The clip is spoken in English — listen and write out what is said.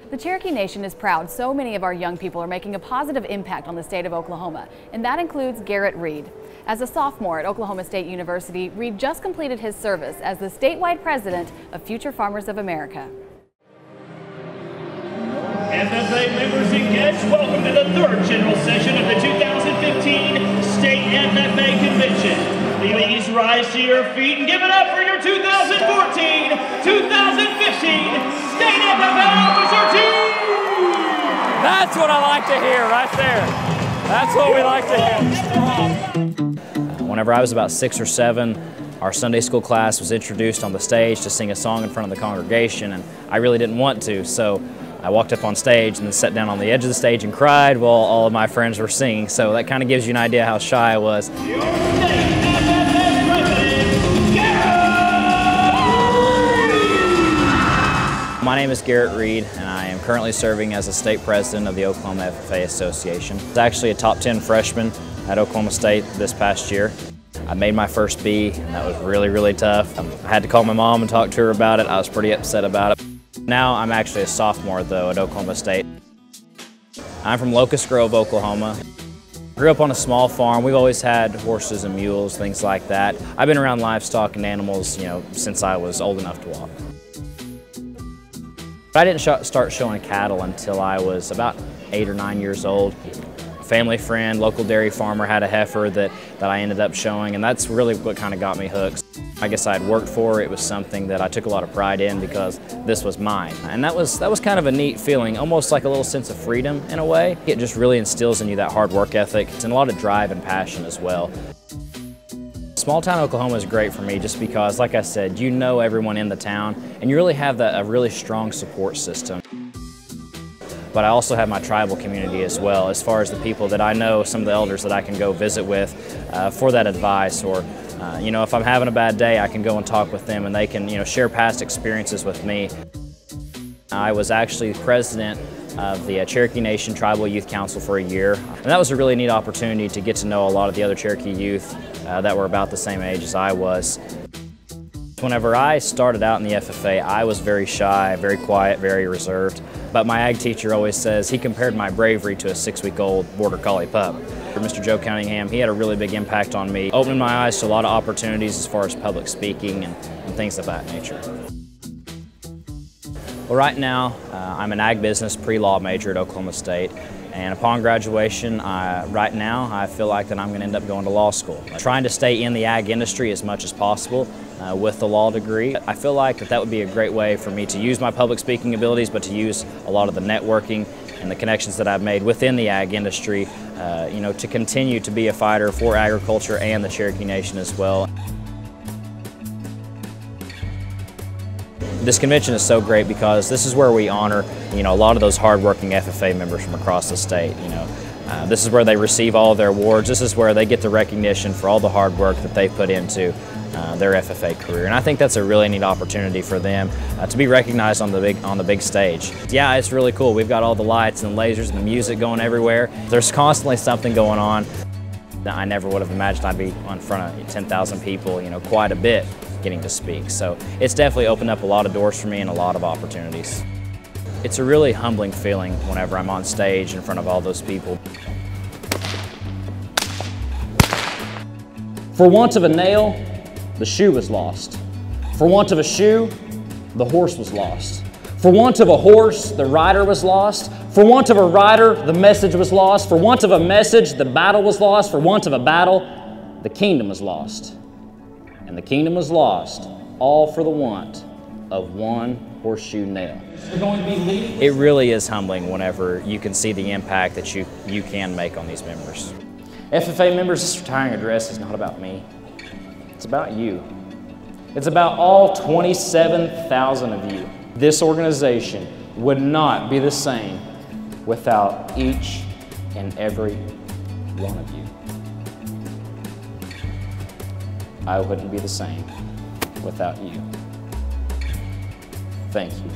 The Cherokee Nation is proud so many of our young people are making a positive impact on the state of Oklahoma, and that includes Garrett Reed. As a sophomore at Oklahoma State University, Reed just completed his service as the statewide president of Future Farmers of America. FFA members and guests, welcome to the third general session of the 2015 State FFA Convention. Please rise to your feet and give it up for your 2014-2015 State FFA Officer Team! That's what I like to hear right there. That's what we like to hear. Whenever I was about 6 or 7, our Sunday school class was introduced on the stage to sing a song in front of the congregation, and I really didn't want to, so I walked up on stage and then sat down on the edge of the stage and cried while all of my friends were singing, so that kind of gives you an idea how shy I was. My name is Garrett Reed, and I am currently serving as the state president of the Oklahoma FFA Association. I was actually a top 10 freshman at Oklahoma State this past year. I made my first B, and that was really, really tough. I had to call my mom and talk to her about it. I was pretty upset about it. Now I'm actually a sophomore, though, at Oklahoma State. I'm from Locust Grove, Oklahoma. Grew up on a small farm. We've always had horses and mules, things like that. I've been around livestock and animals, since I was old enough to walk. I didn't start showing cattle until I was about 8 or 9 years old. A family friend, local dairy farmer, had a heifer that I ended up showing, and that's really what kind of got me hooked. I guess I had worked for it. It was something that I took a lot of pride in because this was mine. And that was kind of a neat feeling, almost like a little sense of freedom in a way. It just really instills in you that hard work ethic and a lot of drive and passion as well. Small town Oklahoma is great for me just because, like I said, you know everyone in the town and you really have a really strong support system. But I also have my tribal community as well, as far as the people that I know, some of the elders that I can go visit with for that advice, or if I'm having a bad day, I can go and talk with them and they can share past experiences with me. I was actually president of the Cherokee Nation Tribal Youth Council for a year, and that was a really neat opportunity to get to know a lot of the other Cherokee youth that were about the same age as I was. Whenever I started out in the FFA, I was very shy, very quiet, very reserved, but my ag teacher always says he compared my bravery to a 6-week-old border collie pup. Mr. Joe Cunningham, he had a really big impact on me, opening my eyes to a lot of opportunities as far as public speaking and things of that nature. Well, right now, I'm an ag business pre-law major at Oklahoma State, and upon graduation, right now, I feel like that I'm going to end up going to law school. Trying to stay in the ag industry as much as possible with the law degree. I feel like that would be a great way for me to use my public speaking abilities, but to use a lot of the networking and the connections that I've made within the ag industry, to continue to be a fighter for agriculture and the Cherokee Nation as well. This convention is so great because this is where we honor, a lot of those hardworking FFA members from across the state. This is where they receive all of their awards. This is where they get the recognition for all the hard work that they put into their FFA career, and I think that's a really neat opportunity for them to be recognized on the big stage. Yeah, it's really cool. We've got all the lights and lasers and the music going everywhere. There's constantly something going on. I never would have imagined I'd be in front of 10,000 people, quite a bit, getting to speak. So it's definitely opened up a lot of doors for me and a lot of opportunities. It's a really humbling feeling whenever I'm on stage in front of all those people. For want of a nail, the shoe was lost. For want of a shoe, the horse was lost. For want of a horse, the rider was lost. For want of a rider, the message was lost. For want of a message, the battle was lost. For want of a battle, the kingdom was lost. And the kingdom was lost, all for the want of one horseshoe nail. It really is humbling whenever you can see the impact that you can make on these members. FFA members, this retiring address is not about me. It's about you. It's about all 27,000 of you. This organization would not be the same without each and every one of you. I wouldn't be the same without you. Thank you.